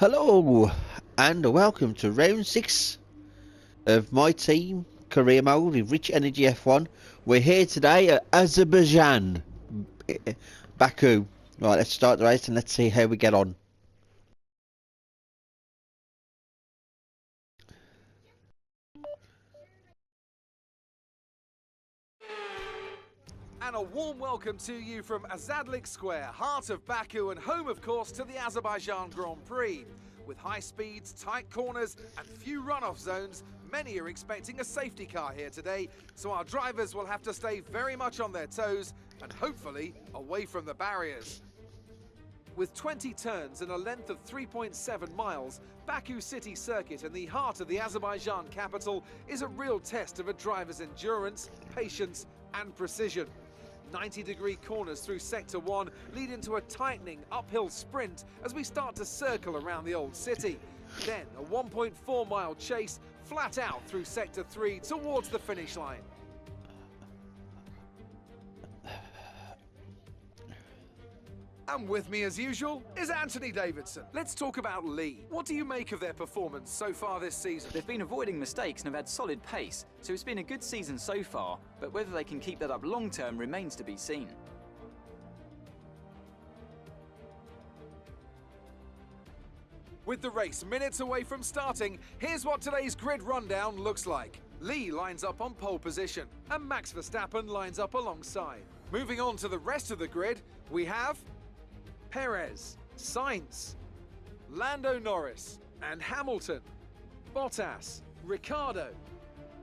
Hello and welcome to round 6 of my team career mode with Rich Energy F1. We're here today at Azerbaijan, Baku. Right, let's start the race and let's see how we get on. And a warm welcome to you from Azadlik Square, heart of Baku and home, of course, to the Azerbaijan Grand Prix. With high speeds, tight corners and few runoff zones, many are expecting a safety car here today, so our drivers will have to stay very much on their toes and hopefully away from the barriers. With 20 turns and a length of 3.7 miles, Baku City Circuit in the heart of the Azerbaijan capital is a real test of a driver's endurance, patience and precision. 90-degree corners through Sector 1 lead into a tightening uphill sprint as we start to circle around the old city. Then a 1.4-mile chase flat out through Sector 3 towards the finish line. And with me as usual is Anthony Davidson. Let's talk about Lee. What do you make of their performance so far this season? They've been avoiding mistakes and have had solid pace, so it's been a good season so far, but whether they can keep that up long term remains to be seen. With the race minutes away from starting, here's what today's grid rundown looks like. Lee lines up on pole position, and Max Verstappen lines up alongside. Moving on to the rest of the grid, we have Perez, Sainz, Lando Norris and Hamilton, Bottas, Ricciardo,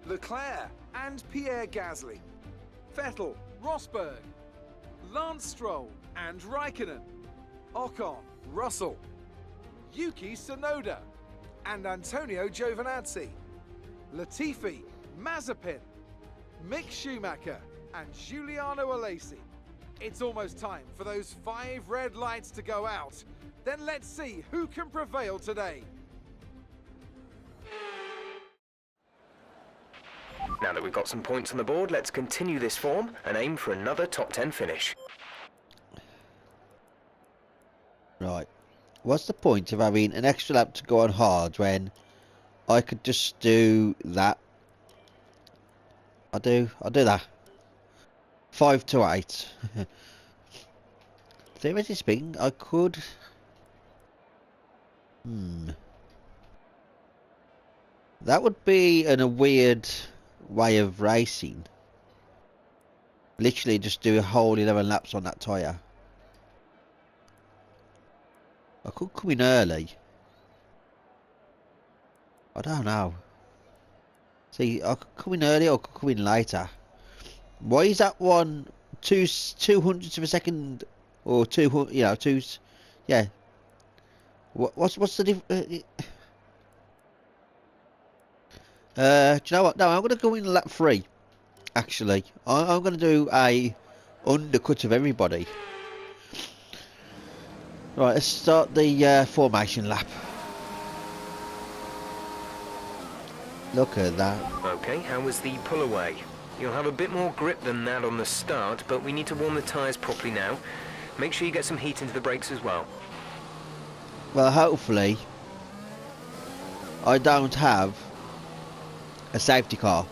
Leclerc and Pierre Gasly, Vettel, Rosberg, Lance Stroll and Raikkonen, Ocon, Russell, Yuki Tsunoda and Antonio Giovinazzi, Latifi, Mazepin, Mick Schumacher and Giuliano Alesi. It's almost time for those 5 red lights to go out. Then let's see who can prevail today. Now that we've got some points on the board, let's continue this form and aim for another top 10 finish. Right, what's the point of having an extra lap to go on hard when I could just do that? I'll do that. 5 to 8. Theoretically speaking, I could. That would be a weird way of racing. Literally just do a whole 11 laps on that tyre. I could come in early. I don't know. See, I could come in early or I could come in later. Why is that one 200ths of a second or 200? You know, yeah. What's the difference? Do you know what? No, I'm going to go in lap 3. Actually, I'm going to do a undercut of everybody. Right, let's start the formation lap. Look at that. Okay, how was the pull away? You'll have a bit more grip than that on the start, but we need to warm the tyres properly now. Make sure you get some heat into the brakes as well. Well, hopefully I don't have a safety car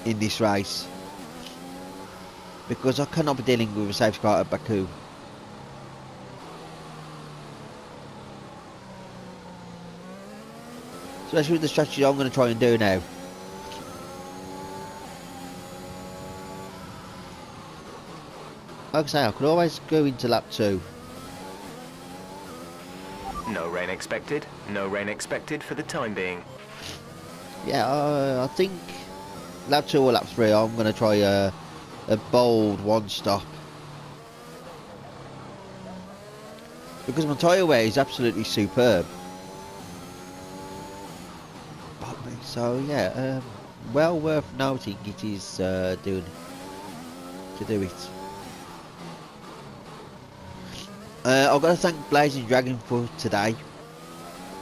in this race, because I cannot be dealing with a safety car at Baku. So that's with the strategy I'm going to try and do now. Like I say, I could always go into lap 2. No rain expected. No rain expected for the time being. Yeah, I think lap 2 or lap 3 I'm going to try a bold one stop. Because my tyre wear is absolutely superb. So yeah, well worth noting it is doing to do it. I've got to thank Blazing Dragon for today.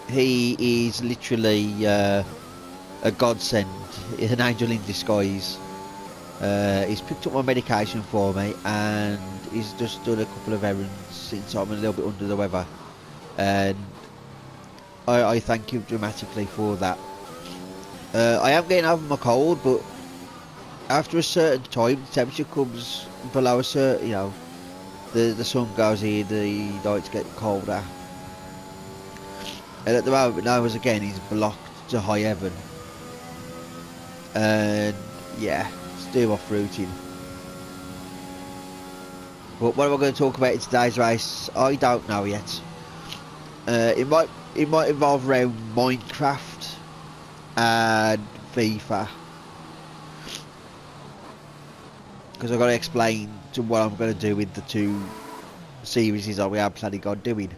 He is literally a godsend, an angel in disguise. He's picked up my medication for me and he's just done a couple of errands since I'm a little bit under the weather. And I thank you dramatically for that. I am getting over my cold, but after a certain time, the temperature comes below a certain, the sun goes in, the nights get colder. And at the moment, my nose again is blocked to high heaven. And yeah, still off routing. But what am I going to talk about in today's race? I don't know yet. It might involve around Minecraft and FIFA, because I've got to explain to what I'm going to do with the two series that we are planning on doing.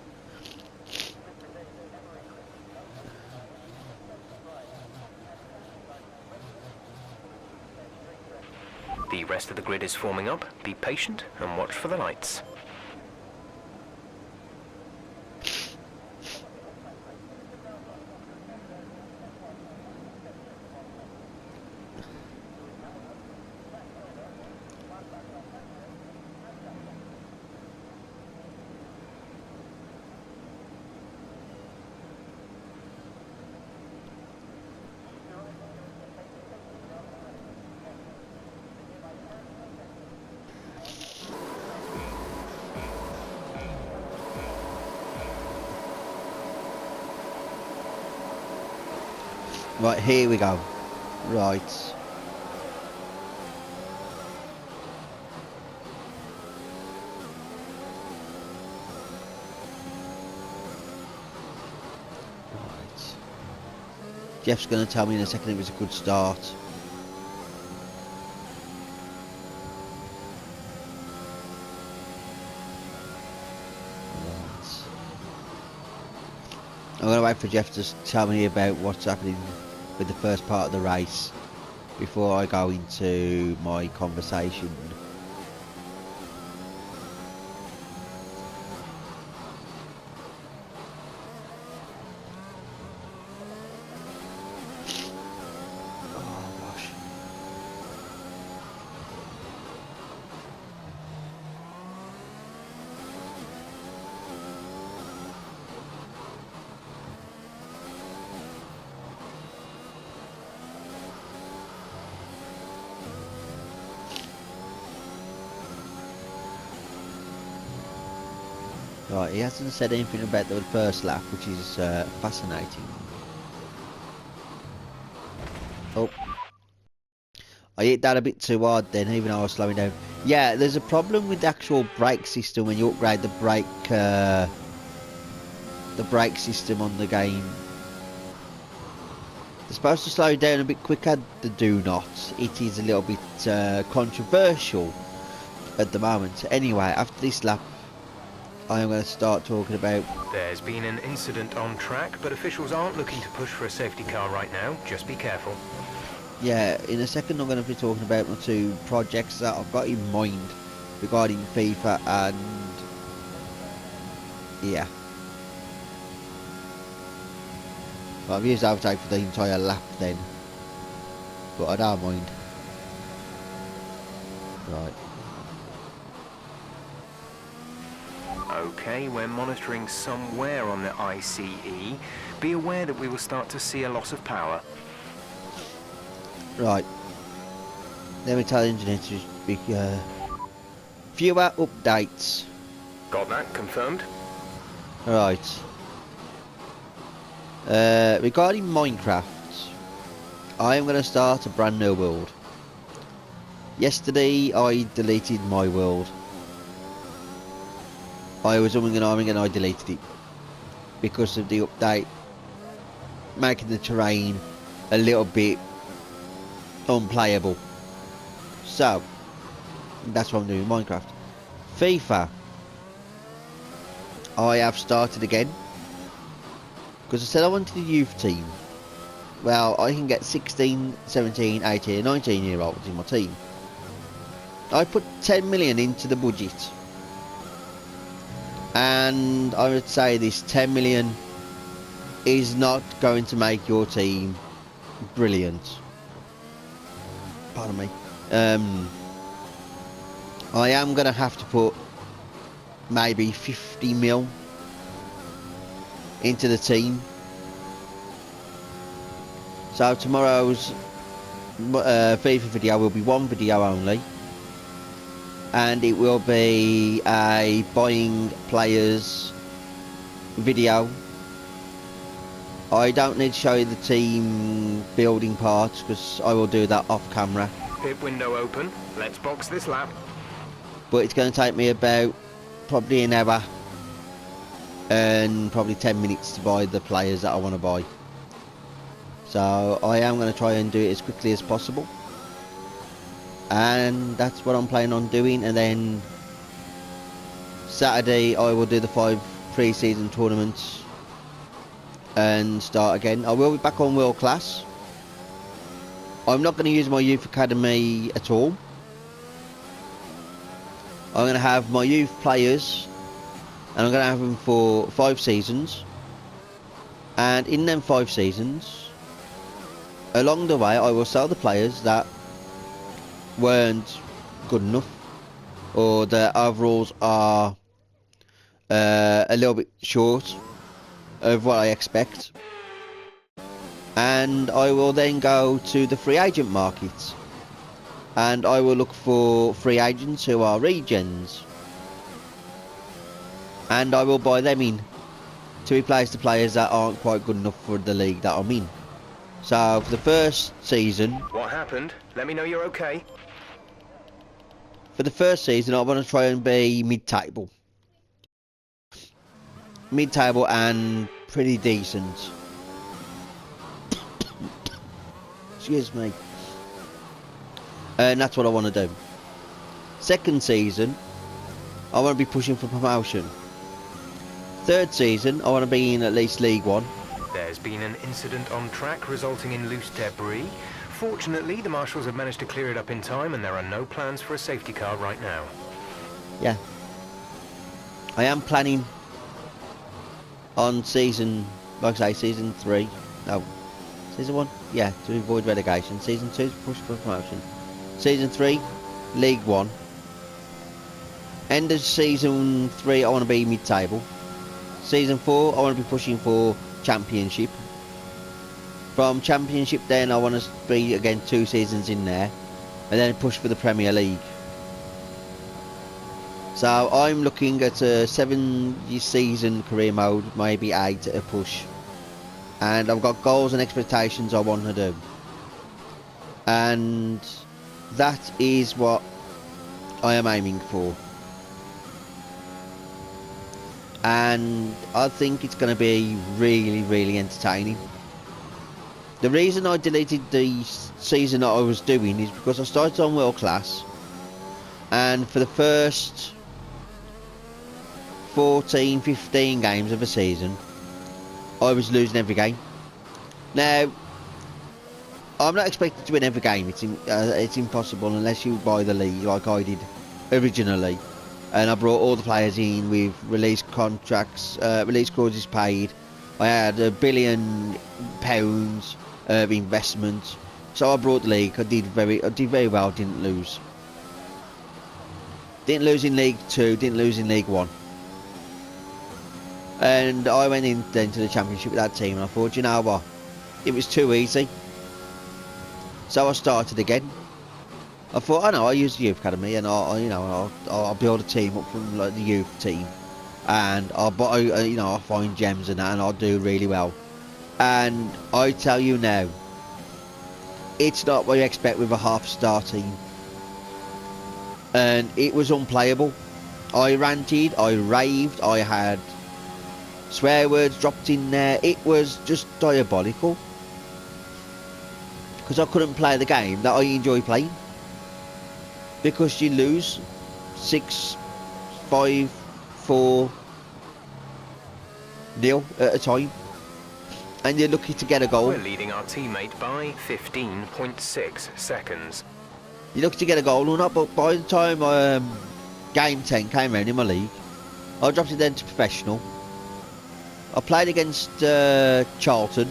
The rest of the grid is forming up. Be patient and watch for the lights. Right, here we go. Right. Jeff's going to tell me in a second it was a good start. Right. I'm going to wait for Jeff to tell me about what's happening with the first part of the race before I go into my conversation. Oh gosh. Right, he hasn't said anything about the first lap, which is fascinating. Oh. I hit that a bit too hard then, even though I was slowing down. Yeah, there's a problem with the actual brake system when you upgrade the brake system on the game. They're supposed to slow down a bit quicker, they do not. It is a little bit controversial at the moment. Anyway, after this lap, I am going to start talking about... There's been an incident on track, but officials aren't looking to push for a safety car right now. Just be careful. Yeah, in a second I'm going to be talking about my two projects that I've got in mind regarding FIFA and... yeah. Well, I've used overtake for the entire lap then, but I don't mind. Right. Okay, we're monitoring somewhere on the ICE. Be aware that we will start to see a loss of power. Right. Let me tell the engineer to be fewer updates. Got that confirmed? Right. Regarding Minecraft, I am going to start a brand new world. Yesterday I deleted my world. I was umming and ahhing and I deleted it because of the update making the terrain a little bit unplayable. So that's what I'm doing in Minecraft. FIFA, I have started again because I said I wanted a youth team. Well, I can get 16, 17, 18, 19 year olds in my team. I put 10 million into the budget. And I would say this 10 million is not going to make your team brilliant. Pardon me. I am going to have to put maybe 50 mil into the team So tomorrow's FIFA video will be one video only, and it will be a buying players video. I don't need to show you the team building parts because I will do that off camera. Pit window open. Let's box this lap. But it's going to take me about probably an hour and probably 10 minutes to buy the players that I want to buy. So I am going to try and do it as quickly as possible. And that's what I'm planning on doing. And then Saturday I will do the 5 pre-season tournaments and start again. I will be back on World Class. I'm not going to use my youth academy at all. I'm going to have my youth players, and I'm going to have them for 5 seasons. And in them 5 seasons, along the way, I will sell the players that weren't good enough, or their overalls are a little bit short of what I expect. And I will then go to the free agent markets, and I will look for free agents who are regens, and I will buy them in to replace the players that aren't quite good enough for the league that I'm in. So for the first season... What happened? Let me know you're okay. For the first season, I want to try and be mid-table. Mid-table and pretty decent. Excuse me. And that's what I want to do. Second season, I want to be pushing for promotion. Third season, I want to be in at least League 1. There's been an incident on track resulting in loose debris. Fortunately, the marshals have managed to clear it up in time, and there are no plans for a safety car right now. Yeah. I am planning on season, like I say, season 3. No, season 1? Yeah, to avoid relegation. Season 2 to push for promotion. Season 3, League 1. End of season 3, I want to be mid-table. Season 4, I want to be pushing for Championship. From Championship then, I want to be again 2 seasons in there, and then push for the Premier League. So I'm looking at a 7-season career mode, maybe 8 at a push. And I've got goals and expectations I want to do. And that is what I am aiming for. And I think it's going to be really, really entertaining. The reason I deleted the season that I was doing is because I started on World Class, and for the first 14, 15 games of a season, I was losing every game. Now, I'm not expected to win every game. It's impossible unless you buy the league like I did originally. And I brought all the players in with release contracts, release clauses paid. I had £1 billion of investment. So I brought the league. I did very well. Didn't lose. Didn't lose in League 2. Didn't lose in League 1. And I went in then to the Championship with that team, and I thought, you know what, it was too easy. So I started again. I thought, I know, I'll use the youth academy, and I'll build a team up from like the youth team, and I'll find gems and that, and I'll do really well. And I tell you now, it's not what you expect with a half-star team, and it was unplayable. I ranted, I raved, I had swear words dropped in there. It was just diabolical, because I couldn't play the game that I enjoy playing. Because you lose 6, 5, 4 nil at a time, and you're lucky to get a goal. We're leading our teammate by 15.6 seconds. You're lucky to get a goal or not, but by the time game 10 came around in my league, I dropped it then to professional. I played against Charlton,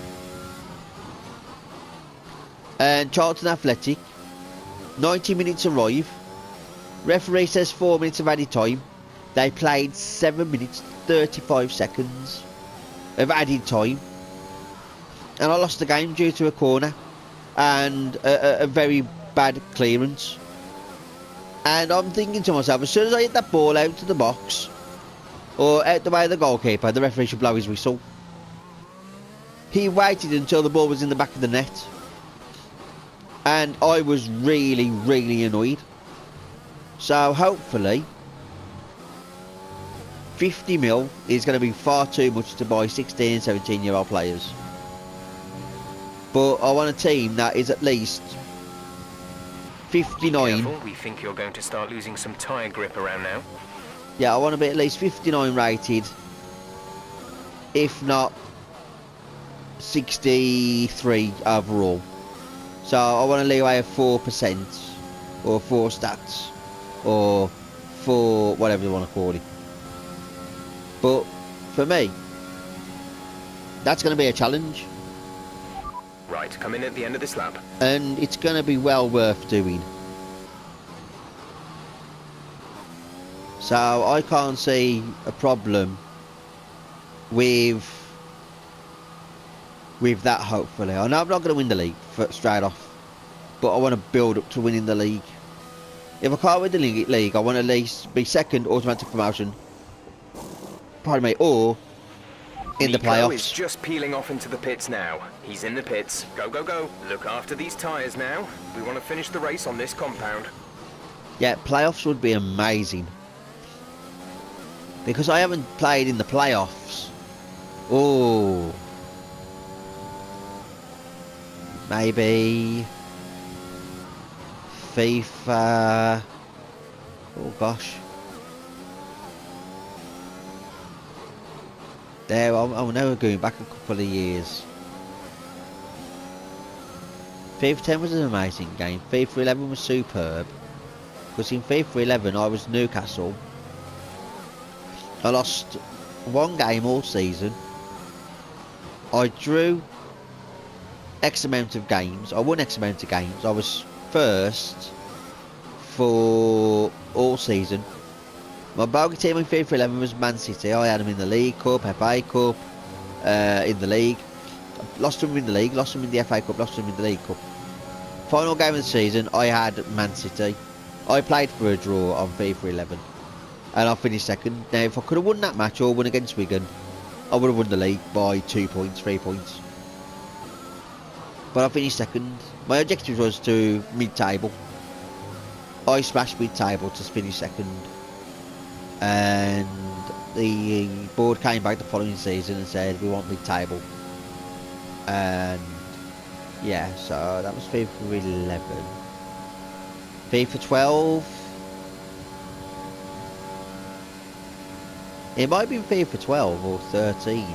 and Charlton Athletic. 90 minutes arrive. Referee says 4 minutes of added time. They played 7 minutes 35 seconds of added time. and I lost the game due to a corner and a very bad clearance. And I'm thinking to myself, as soon as I hit that ball out to the box or out the way of the goalkeeper, the referee should blow his whistle. He waited until the ball was in the back of the net, and I was really, really annoyed. So hopefully 50 mil is going to be far too much to buy 16, 17-year-old players. But I want a team that is at least 59. Careful, we think you're going to start losing some tyre grip around now. Yeah, I want to be at least 59 rated, if not 63 overall. So I want to leeway of 4% or 4 stats or 4 whatever you want to call it. But for me, that's going to be a challenge, Right, come in at the end of this lap. and it's going to be well worth doing. So I can't see a problem with that, hopefully. I know I'm not going to win the league straight off, but I want to build up to winning the league. If I can't win the league, I want to at least be second, automatic promotion. Pardon me, or in the Nico playoffs. is just peeling off into the pits now. He's in the pits. Go, go, go. Look after these tyres now. We want to finish the race on this compound. Yeah, playoffs would be amazing. Because I haven't played in the playoffs. Oh. Maybe FIFA. Oh gosh. There, I'm now going back a couple of years. FIFA 10 was an amazing game. FIFA 11 was superb. Because in FIFA 11 I was Newcastle. I lost one game all season. I drew X amount of games. I won X amount of games. I was first for all season. My bogey team in FIFA 11 was Man City. I had them in the League Cup, FA Cup, in the league. Lost them in the league, lost them in the FA Cup, lost them in the League Cup. Final game of the season, I had Man City. I played for a draw on FIFA 11. And I finished second. Now, if I could have won that match or won against Wigan, I would have won the league by 2 points, 3 points. But I finished second. My objective was to mid-table. I smashed mid-table to finish second. And the board came back the following season and said, we want mid-table. And yeah, so that was FIFA 11. FIFA 12. It might have been FIFA 12 or 13.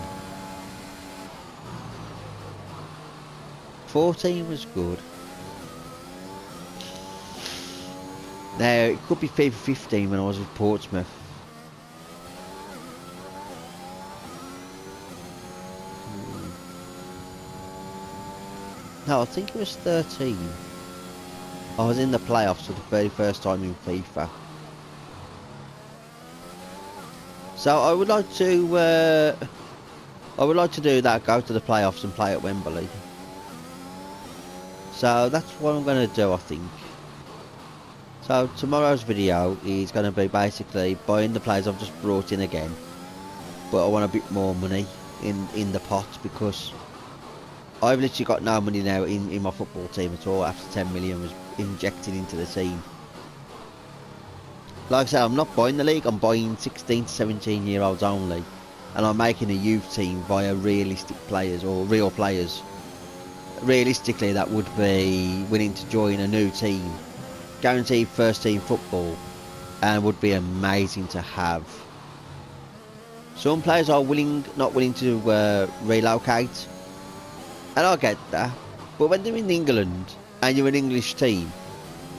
14 was good. Now, it could be FIFA 15 when I was with Portsmouth. No, I think it was 13. I was in the playoffs for the very first time in FIFA. So I would like to do that, go to the playoffs and play at Wembley. So that's what I'm going to do, I think. So tomorrow's video is going to be basically buying the players I've just brought in again. But I want a bit more money in the pot, because I've literally got no money now in my football team at all after 10 million was injected into the team. Like I said, I'm not buying the league, I'm buying 16 to 17 year olds only. And I'm making a youth team via realistic players or real players. Realistically, that would be willing to join a new team. Guaranteed first team football. And would be amazing to have. Some players are not willing to relocate. And I get that. But when they're in England and you're an English team,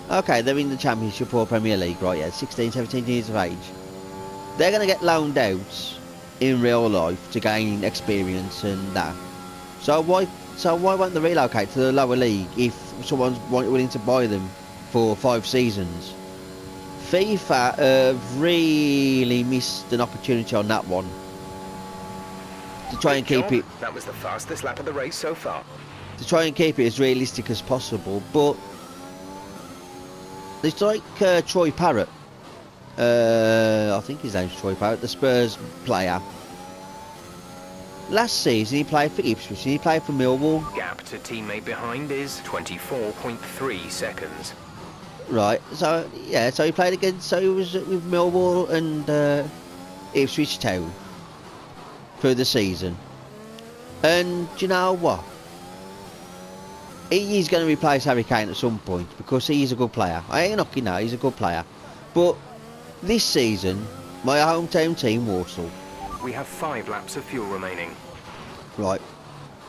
okay, they're in the Championship or Premier League, right? Yeah, 16, 17 years of age. They're going to get loaned out in real life to gain experience and that. So why won't they relocate to the lower league if someone's willing to buy them for 5 seasons? FIFA have really missed an opportunity on that one. to try and Great keep job. it That was the fastest lap of the race so far. as realistic as possible. But it's like Troy Parrott. I think his name's Troy Parrott, the Spurs player. Last season he played for Ipswich and he played for Millwall. Gap to teammate behind is 24.3 seconds. Right, so yeah, so he played against, so he was with Millwall and Ipswich Town for the season. And do you know what? He is going to replace Harry Kane at some point because he is a good player. I ain't knocking that, he's a good player. But this season, my hometown team, Walsall, We have 5 laps of fuel remaining. right,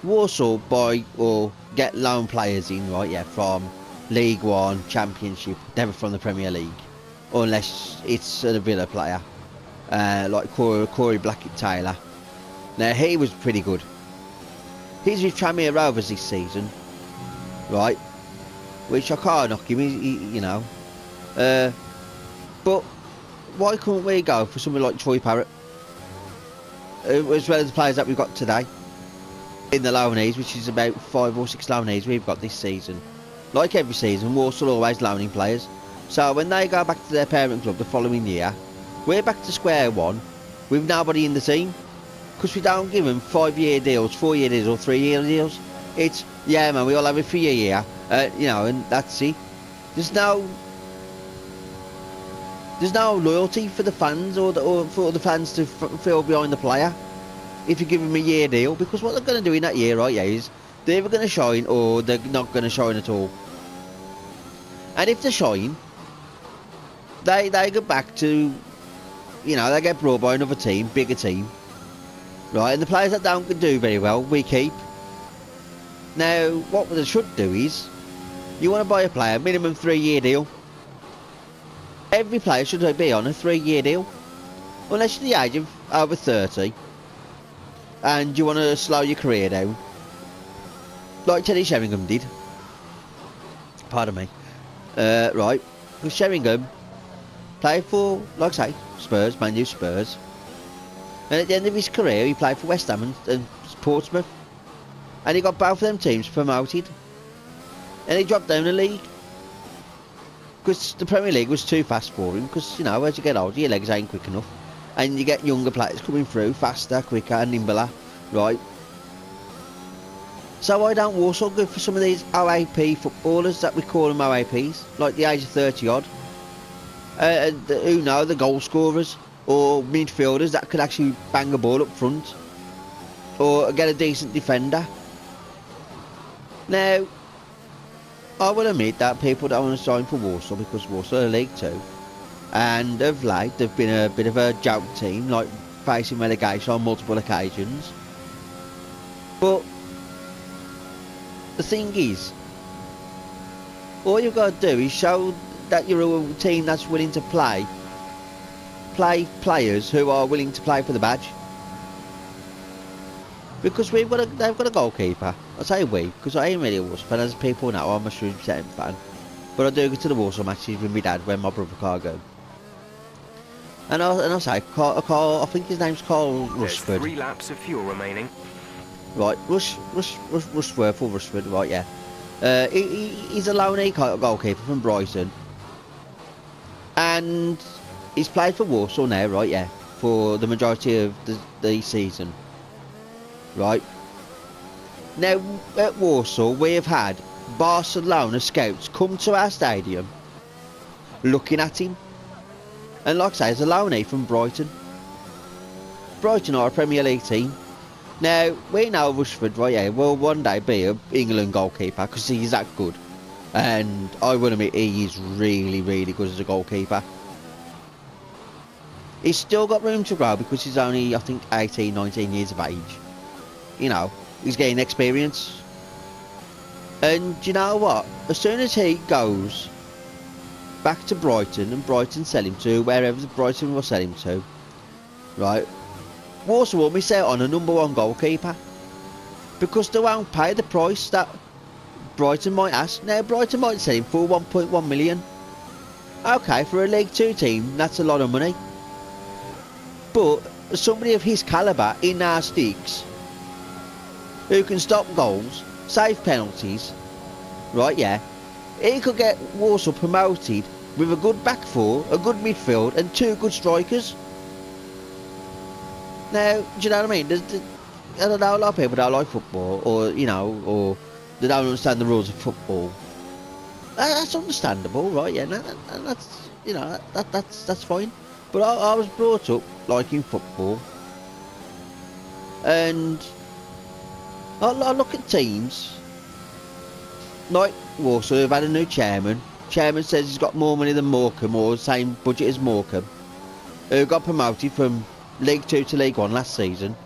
Walsall buy or get loan players in, right, yeah, from League One, Championship, never from the Premier League, unless it's a Villa player, like Corey Blackett-Taylor. Now he was pretty good. He's with Tranmere Rovers this season, right, which I can't knock him, you know, but why couldn't we go for something like Troy Parrott, as well as the players that we've got today in the loanees, which is about 5 or 6 loanees we've got this season. Like every season, Walsall always loaning players, so when they go back to their parent club the following year, we're back to square one with nobody in the team, because we don't give them 5-year deals, 4-year deals or 3-year deals. It's, yeah man, we all have it for a year, you know, and that's it. There's no loyalty for the fans or for the fans to feel behind the player if you give them a year deal, because what they're going to do in that year, right, yeah, is they're either going to shine or they're not going to shine at all. And if they shine, they go back to, you know, they get brought by another team, bigger team, right, and the players that don't do very well, we keep. Now, what they should do is, you want to buy a player, minimum 3-year deal. Every player should be on a 3-year deal, unless you're the age of over 30 and you want to slow your career down, like Teddy Sheringham did. Pardon me. Right, with Sheringham played for, like I say, Spurs, Man U Spurs, and at the end of his career he played for West Ham and Portsmouth, and he got both of them teams promoted, and he dropped down a league because the Premier League was too fast for him, because, you know, as you get older your legs ain't quick enough and you get younger players coming through faster, quicker and nimbler, right? So why don't Walsall go for some of these OAP footballers that we call them OAPs, like the age of 30 odd, who know, the goal scorers or midfielders that could actually bang a ball up front or get a decent defender. Now, I will admit that people don't want to sign for Walsall because Walsall are League 2, and of late they've been a bit of a joke team, like facing relegation on multiple occasions. But the thing is, all you've got to do is show that you're a team that's willing to play players who are willing to play for the badge. Because they've got a goalkeeper. I say we, because I ain't really a Walsall fan, as people know. I'm a Shrewsbury fan, but I do go to the Walsall matches with my dad when my brother can't go. And I say, Carl, I think his name's Carl There's Rushford. 3 laps of fuel remaining. Right, Rushworth or Rushford, right, yeah. He's a loanee goalkeeper from Brighton, and he's played for Walsall now, right, yeah, for the majority of the season. Right, now at Walsall we have had Barcelona scouts come to our stadium looking at him, and like I say, he's a loanee from Brighton. Brighton are a Premier League team. Now we know Rushford, right, yeah, will one day be an England goalkeeper because he's that good, and I will admit he is really, really good as a goalkeeper. He's still got room to grow because he's only, I think, 18, 19 years of age. You know, he's getting experience. And do you know what? As soon as he goes back to Brighton and Brighton sell him to wherever Brighton will sell him to, right, Walsall will miss out on a #1 goalkeeper because they won't pay the price that Brighton might ask. Now Brighton might sell him for 1.1 million. Okay, for a League 2 team that's a lot of money, but somebody of his calibre in our sticks who can stop goals, save penalties, right, yeah, he could get Warsaw promoted with a good back four, a good midfield and 2 good strikers. Now, do you know what I mean? I don't know, a lot of people don't like football, or, you know, or they don't understand the rules of football. That's understandable, right, yeah, and that's, you know, that's fine. But I was brought up liking football, and I look at teams like Warsaw who've had a new chairman. Chairman says he's got more money than Morecambe, or the same budget as Morecambe, who got promoted from League 2 to League 1 last season.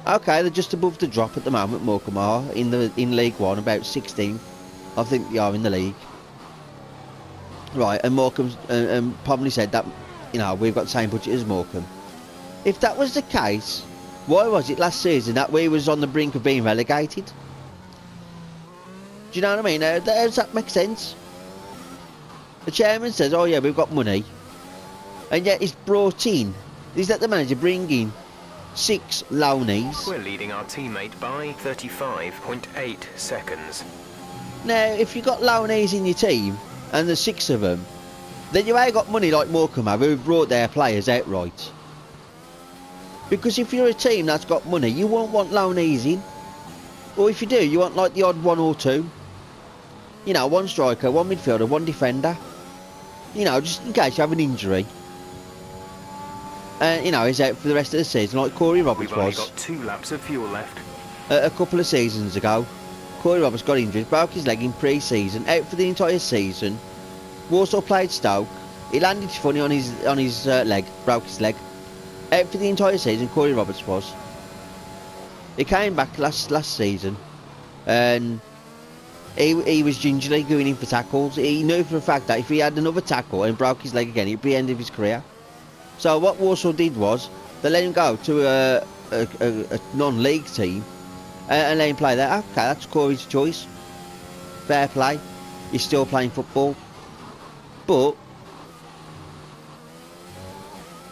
Okay, they're just above the drop at the moment, Morecambe are, in League 1, about 16th. I think they are in the league. Right, and Morecambe's probably said that, you know, we've got the same budget as Morecambe. If that was the case, why was it last season that we was on the brink of being relegated? Do you know what I mean? How does that make sense? The chairman says, oh yeah, we've got money, and yet he's brought in, he's let the manager bring in 6 loanees. We're leading our teammate by 35.8 seconds. Now, if you've got loanees in your team, and there's 6 of them, then you ain't got money like Morecambe have, who've brought their players outright. Because if you're a team that's got money, you won't want loanees in. Or if you do, you want like the odd 1 or 2. You know, 1 striker, 1 midfielder, 1 defender. You know, just in case you have an injury. You know, he's out for the rest of the season, like Corey Roberts We've only was. got 2 laps of fuel left. A couple of seasons ago, Corey Roberts got injured, broke his leg in pre-season, out for the entire season. Warsaw played Stoke. He landed funny on his leg, broke his leg. Out for the entire season, Corey Roberts was. He came back last season, and he was gingerly going in for tackles. He knew for a fact that if he had another tackle and broke his leg again, it'd be the end of his career. So what Warsaw did was, they let him go to a non-league team, and let him play there. Okay, that's Corey's choice. Fair play. He's still playing football. But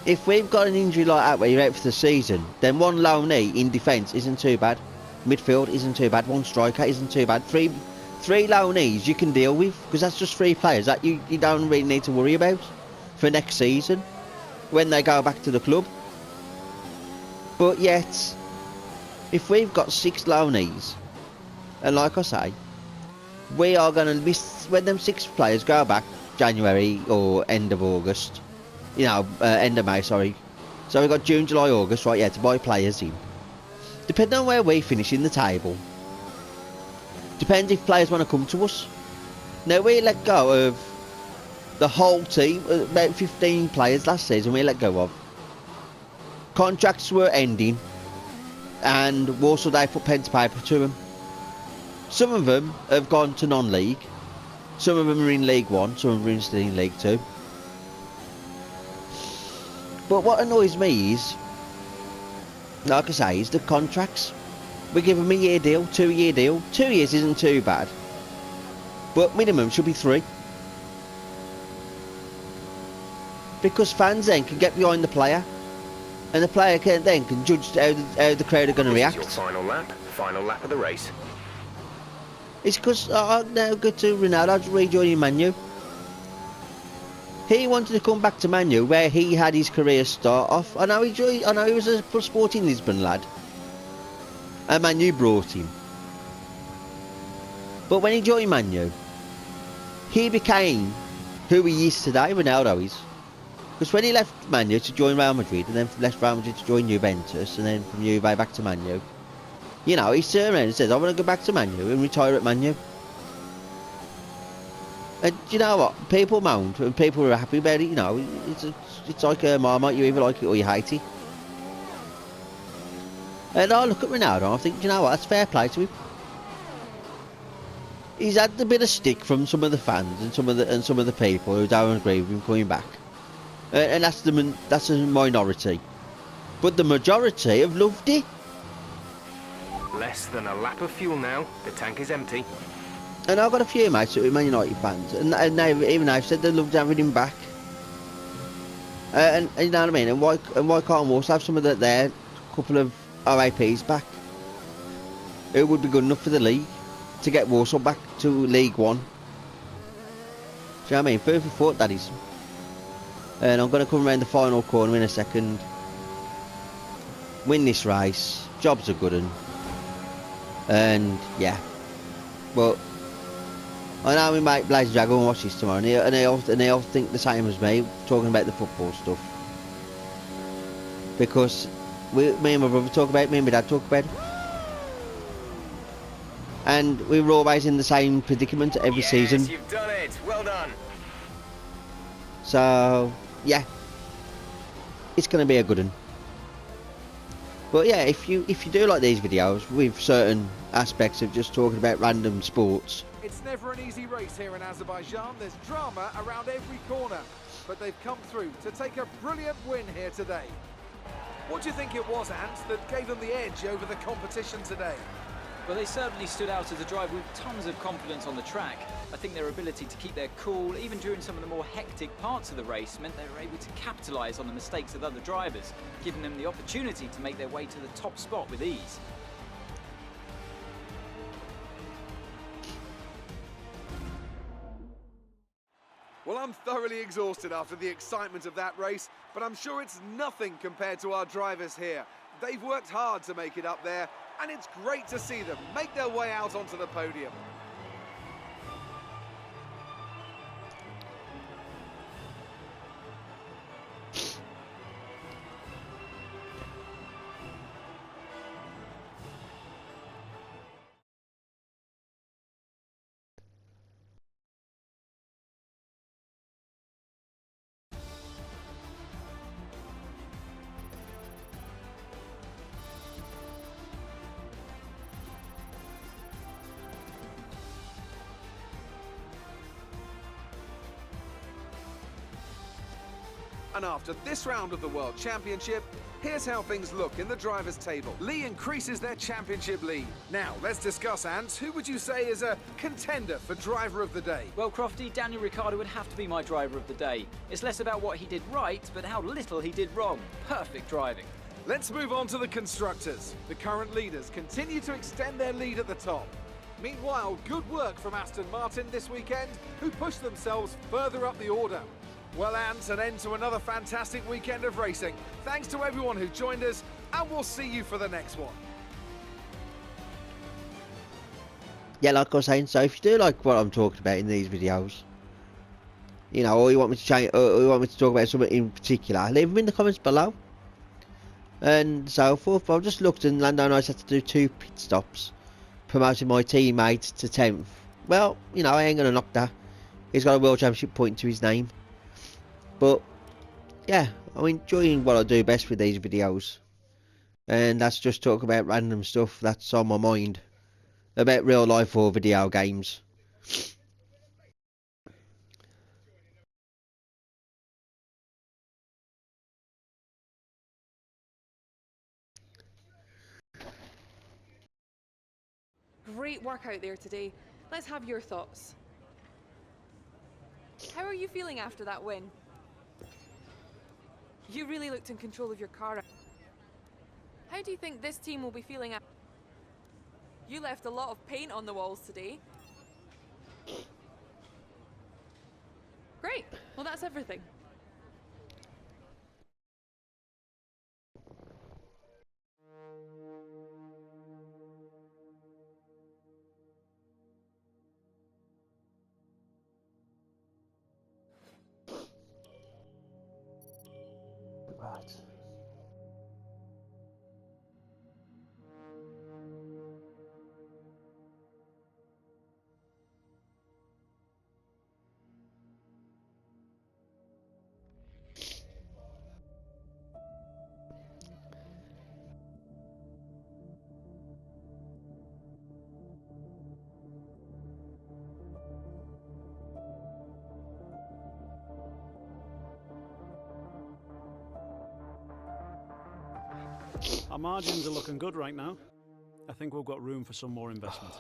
if we've got an injury like that where you're out for the season, then 1 loanee in defence isn't too bad. Midfield isn't too bad. 1 striker isn't too bad. Three loanees you can deal with, because that's just 3 players that you don't really need to worry about for next season when they go back to the club. But yet, if we've got 6 loanees, and like I say, we are going to miss when them 6 players go back January or end of August. You know, end of May, sorry. So we've got June, July, August, right, yeah, to buy players in. Depending on where we finish in the table, depends if players want to come to us. Now, we let go of the whole team, about 15 players last season we let go of. Contracts were ending, and Warsaw, they put pen to paper to them. Some of them have gone to non-league, some of them are in League 1, some of them are still in League 2. But what annoys me is, like I say, is the contracts. We give them a year deal, 2-year deal. 2 years isn't too bad, but minimum should be 3. Because fans then can get behind the player, and the player can judge how the crowd are going to react. This is your final lap of the race. It's because I now go to Ronaldo rejoining Man U. He wanted to come back to Man U, where he had his career start off. I know he was a Sporting Lisbon lad, and Man U brought him. But when he joined Man U, he became who he is today. Ronaldo is. Because when he left Man U to join Real Madrid, and then left Real Madrid to join Juventus, and then from Juve back to Man U, you know, he turned around and says, I want to go back to Man U and retire at Man U. And you know what? People moaned, and people were happy about it, you know. It's like a Marmite, you either like it or you hate it. And I look at Ronaldo and I think, you know what, that's fair play to him. He's had a bit of stick from some of the fans and some of the people who don't agree with him coming back. And that's a minority. But the majority have loved it. Less than a lap of fuel now. The tank is empty. And I've got a few mates who are Man United fans, and they've said they loved having him back. And you know what I mean? And why can't Warsaw have some of their couple of RAPs back? it would be good enough for the league to get Warsaw back to League One. Do you know what I mean? Food for thought, that is. And I'm going to come around the final corner in a second. Win this race. Job's a good one. And yeah. But I know my mate Blaze Dragon watches tomorrow, and they all think the same as me, talking about the football stuff. Because me and my brother talk about it, me and my dad talk about it. And we were always in the same predicament every season. Yes, you've done it. Well done. So, yeah. It's going to be a good one. But yeah, if you do like these videos with certain aspects of just talking about random sports. It's never an easy race here in Azerbaijan. There's drama around every corner. But they've come through to take a brilliant win here today. What do you think it was, Ant, that gave them the edge over the competition today? Well, they certainly stood out as a driver with tons of confidence on the track. I think their ability to keep their cool, even during some of the more hectic parts of the race, meant they were able to capitalise on the mistakes of other drivers, giving them the opportunity to make their way to the top spot with ease. Well, I'm thoroughly exhausted after the excitement of that race, but I'm sure it's nothing compared to our drivers here. They've worked hard to make it up there, and it's great to see them make their way out onto the podium. And after this round of the World Championship, here's how things look in the drivers' table. Lee increases their championship lead. Now, let's discuss, Ant. Who would you say is a contender for driver of the day? Well, Crofty, Daniel Ricciardo would have to be my driver of the day. It's less about what he did right, but how little he did wrong. Perfect driving. Let's move on to the constructors. The current leaders continue to extend their lead at the top. Meanwhile, good work from Aston Martin this weekend, who pushed themselves further up the order. Well, Ant, an end to another fantastic weekend of racing. Thanks to everyone who joined us, and we'll see you for the next one. Yeah, like I was saying, so if you do like what I'm talking about in these videos, you know, or you want me to change, or you want me to talk about something in particular, leave them in the comments below. And so forth. I've just looked, and Lando Norris had to do 2 pit stops, promoting my teammate to 10th. Well, you know, I ain't gonna knock that. He's got a World Championship point to his name. But yeah, I'm enjoying what I do best with these videos, and that's just talk about random stuff that's on my mind about real life or video games. Great work out there today. Let's have your thoughts. How are you feeling after that win? You really looked in control of your car. How do you think this team will be feeling after? You left a lot of paint on the walls today. Great. Well, that's everything. Right. Our margins are looking good right now. I think we've got room for some more investment.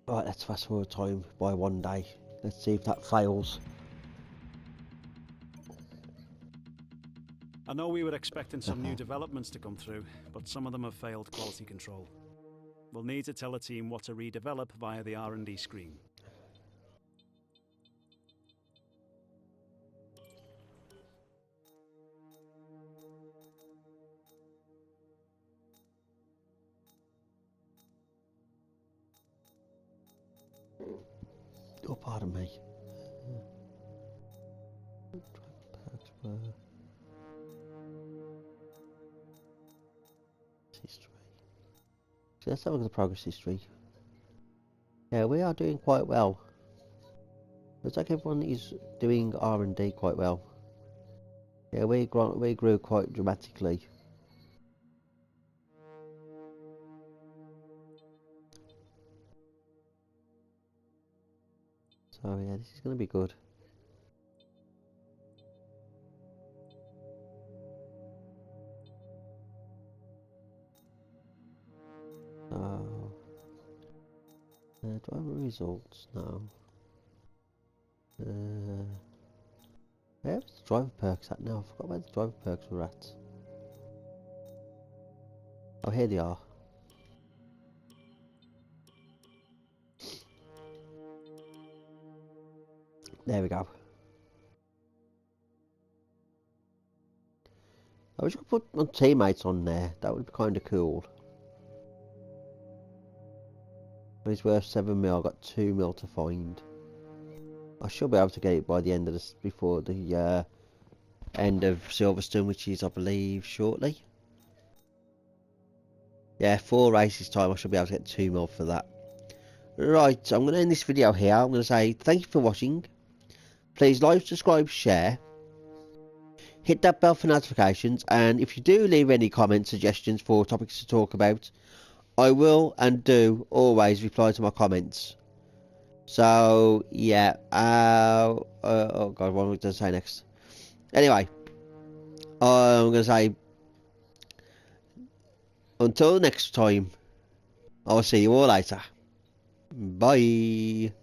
Right, let's fast forward time by 1 day. Let's see if that fails. I know we were expecting some new developments to come through, but some of them have failed quality control. We'll need to tell the team what to redevelop via the R&D screen. Oh, pardon me. History. So let's have a look at the progress history. Yeah, we are doing quite well. Looks like everyone is doing R&D quite well. Yeah, we grew quite dramatically. So yeah, this is going to be good. Driver results now. Where's the driver perks at now? I forgot where the driver perks were at. Oh, here they are. There we go. I wish I could put my teammates on there. That would be kind of cool. But it's worth 7 mil. I've got 2 mil to find. I should be able to get it by the end of this, before the end of Silverstone, which is, I believe, shortly. Yeah, 4 races time. I should be able to get 2 mil for that. Right, I'm going to end this video here. I'm going to say thank you for watching. Please like, subscribe, share. Hit that bell for notifications. And if you do leave any comments, suggestions for topics to talk about, I will and do always reply to my comments. So, yeah. Oh, God, what am I going to say next? Anyway, I'm going to say, until next time, I'll see you all later. Bye.